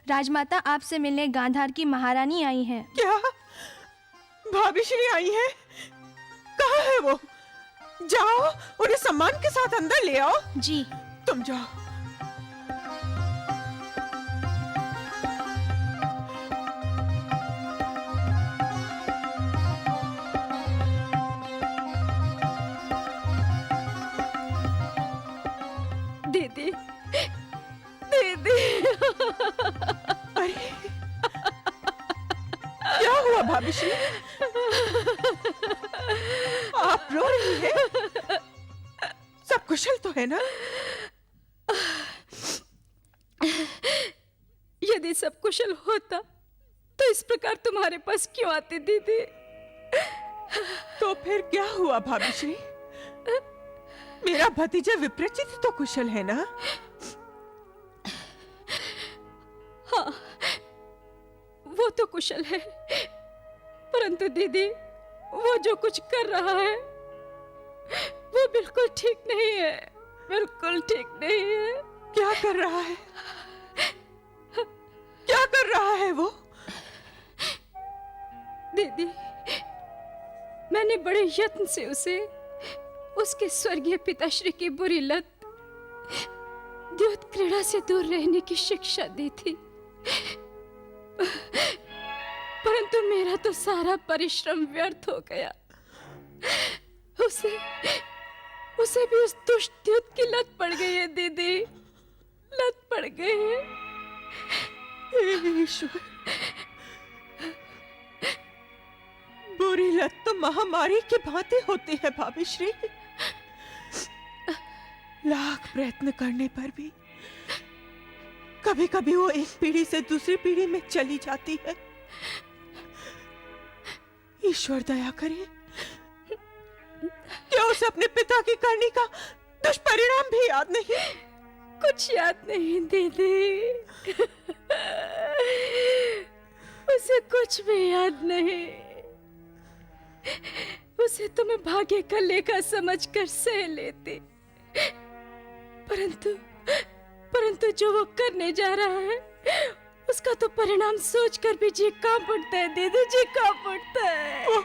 राजमाता आपसे मिलने गांधार की महारानी आई हैं। क्या भाभी श्री आई है? कहाँ है वो? जाओ उन्हें सम्मान के साथ अंदर ले आओ। जी। तुम जाओ। दीदी, दीदी। अरे क्या हुआ भाभी श्री? आप रो रही हैं? सब कुशल तो है ना? यदि सब कुशल होता तो इस प्रकार तुम्हारे पास क्यों आती दीदी? तो फिर क्या हुआ भाभी श्री? मेरा भतीजा विप्रचित तो कुशल है ना? हाँ, वो तो कुशल है, परंतु दीदी वो जो कुछ कर रहा है वो बिल्कुल ठीक नहीं है, बिल्कुल ठीक नहीं है। क्या कर रहा है? क्या कर रहा है वो? दीदी, मैंने बड़े यत्न से उसे उसके स्वर्गीय पिताश्री की बुरी लत द्योत क्रीड़ा से दूर रहने की शिक्षा दी थी, परंतु मेरा तो सारा परिश्रम व्यर्थ हो गया। उसे भी उस दुष्ट द्योत की लत पड़ गई है दीदी, लत पड़ गई है। हे ईश्वर, बुरी लत तो महामारी की भांति होती है भाभी श्री। लाख प्रयत्न करने पर भी कभी कभी वो एक पीढ़ी से दूसरी पीढ़ी में चली जाती है। ईश्वर दया करे क्या उसे अपने पिता की करनी का दुष्परिणाम भी याद नहीं? कुछ याद नहीं दीदी, उसे कुछ भी याद नहीं। उसे तो मैं भाग्य का लेखा समझकर सह लेती, परंतु जो वो करने जा रहा है उसका तो परिणाम सोचकर भी जी कांप उठता है दीदी, जी कांप उठता है। वो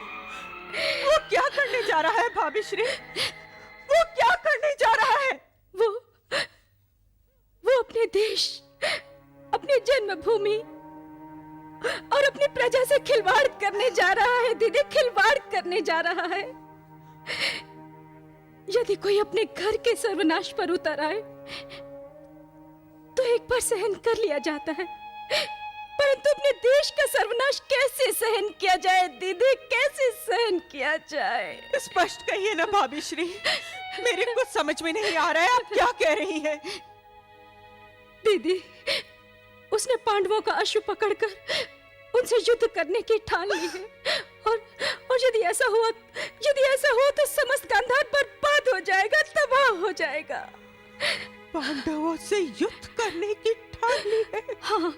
क्या करने जा रहा है भाभी श्री? वो क्या करने जा रहा है? वो अपने देश, अपनी जन्मभूमि और अपनी प्रजा से खिलवाड़ करने जा रहा है दीदी, खिलवाड़ करने जा रहा है। यदि कोई अपने घर के सर्वनाश पर उतर आए तो एक बार सहन कर लिया जाता है, परंतु अपने देश का सर्वनाश कैसे सहन किया जाए दीदी, कैसे सहन किया जाए? स्पष्ट कहिए ना भाभी श्री, मेरे को समझ में नहीं आ रहा है आप क्या कह रही हैं। दीदी, उसने पांडवों का अश्व पकड़कर उनसे युद्ध करने की ठान ली है, और यदि ऐसा हुआ तो समस्त गांधार बर्बाद हो जाएगा, तबाह हो जाएगा। पांडवों से युद्ध करने की ठान ली है? हाँ।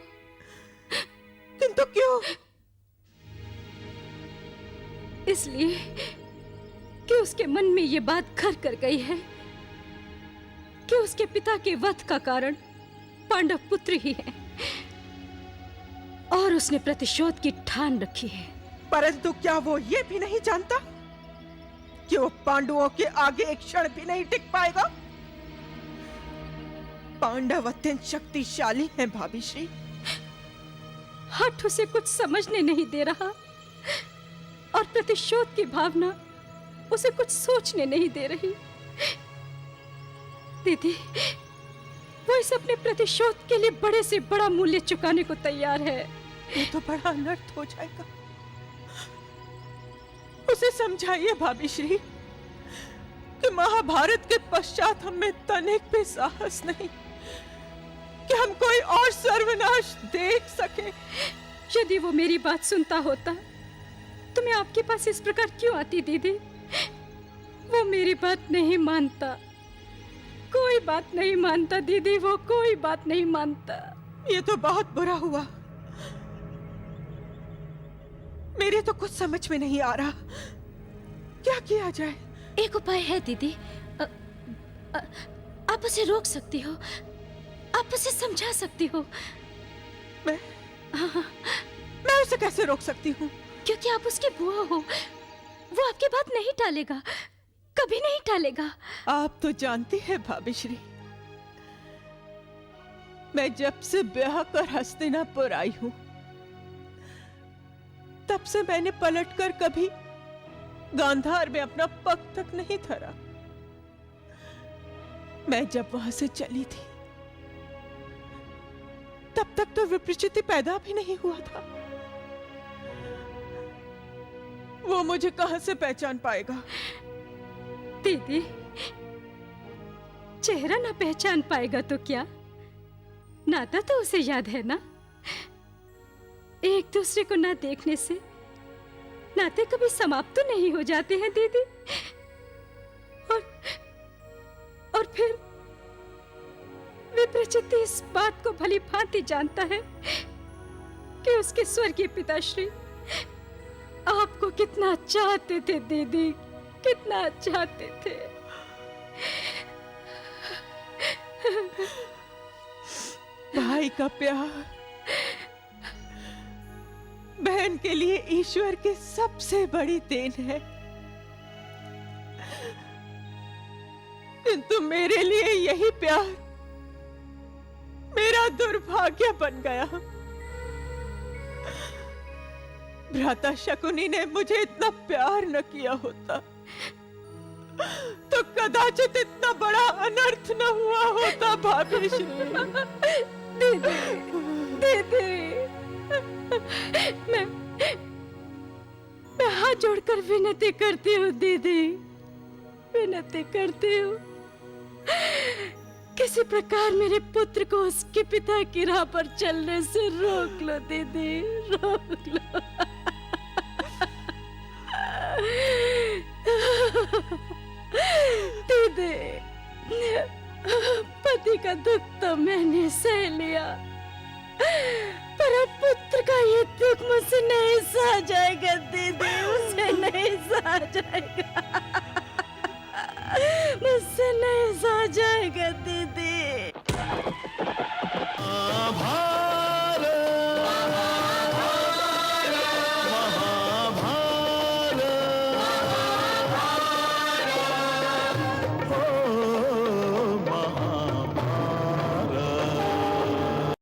किंतु क्यों? इसलिए कि उसके मन में ये बात घर कर गई है कि उसके पिता के वध का कारण पांडव पुत्र ही है, और उसने प्रतिशोध की ठान रखी है। परंतु क्या वो ये भी नहीं जानता कि वो पांडवों के आगे एक क्षण भी नहीं टिक पाएगा? पांडव अत्यंत शक्तिशाली हैं भाभी श्री। हठ उसे कुछ समझने नहीं दे रहा, और प्रतिशोध की भावना उसे कुछ सोचने नहीं दे रही। दीदी, वो इस अपने प्रतिशोध के लिए बड़े से बड़ा मूल्य चुकाने को तैयार है। ये तो बड़ा अनर्थ हो जाएगा। उसे समझाइए भाभी श्री कि महाभारत के पश्चात हमें तनिक भी साहस नहीं कि हम कोई और सर्वनाश देख सके। यदि वो मेरी बात सुनता होता तो मैं आपके पास इस प्रकार क्यों आती दीदी? वो मेरी बात नहीं मानता, कोई बात नहीं मानता दीदी, वो कोई बात नहीं मानता। ये तो बहुत बुरा हुआ। मेरे तो कुछ समझ में नहीं आ रहा, क्या किया जाए? एक उपाय है दीदी, आप उसे रोक सकती हो, आप उसे समझा सकती हो। मैं उसे कैसे रोक सकती हूँ? क्योंकि आप उसकी बुआ हो। वो आपकी बात नहीं टालेगा, कभी नहीं टालेगा। आप तो जानती है भाभी श्री, मैं जब से ब्याह कर हस्तिनापुर आई हूं, तब से मैंने पलटकर कभी गांधार में अपना पग तक नहीं धरा। मैं जब वहां से चली थी, तब तक तो विप्रचिति पैदा भी नहीं हुआ था। वो मुझे कहां से पहचान पाएगा? दीदी, चेहरा ना पहचान पाएगा तो क्या, नाता तो उसे याद है ना। एक दूसरे को ना देखने से नाते कभी समाप्त तो नहीं हो जाते हैं दीदी। और फिर विप्रचिति इस बात को भली भांति जानता है कि उसके स्वर्गीय पिताश्री आपको कितना चाहते थे दीदी, कितना चाहते थे। भाई का प्यार बहन के लिए ईश्वर की सबसे बड़ी देन है, किंतु मेरे लिए यही प्यार मेरा दुर्भाग्य बन गया। भ्राता शकुनी ने मुझे इतना प्यार न किया होता तो कदाचित इतना बड़ा अनर्थ न हुआ होता भाभी श्री। दीदी, दीदी, मैं हाथ जोड़कर विनती करती हूँ दीदी, विनती करती हूँ, किसी प्रकार मेरे पुत्र को उसके पिता की राह पर चलने से रोक लो दीदी, रोक लो। दीदी, पति का दुख तो मैंने सह लिया, पर अब पुत्र का ये दुख मुझसे नहीं सहा जाएगा दीदी, मुझसे नहीं सहा जाएगा, मुझसे नहीं सहा जाएगा दीदी।